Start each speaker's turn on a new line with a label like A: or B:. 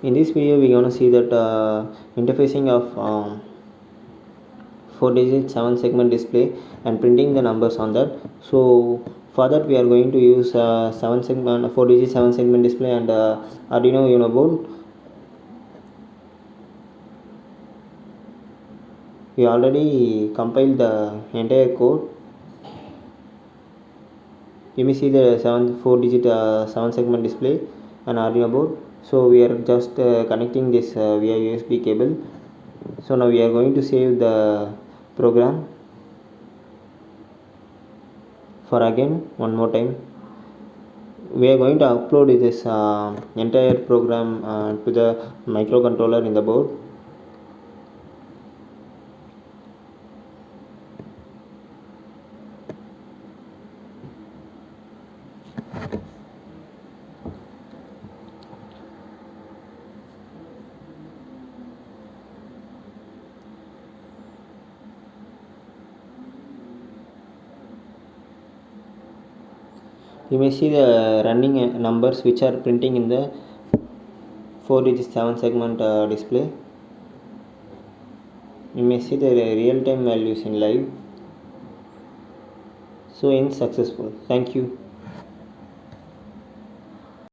A: In this video we're going to see that interfacing of 4 digit 7 segment display and printing the numbers on that. So for that we are going to use 7 segment 4 digit 7 segment display and Arduino Uno board. We already compiled the entire code. You may see the 4 digit 7 segment display and Arduino board. So we are just connecting this via USB cable. So now we are going to save the program for again one more time. We are going to upload this entire program to the microcontroller in the board. You may see the running numbers which are printing in the 4 digit 7 segment display. You may see the real time values in live. So in successful. Thank you.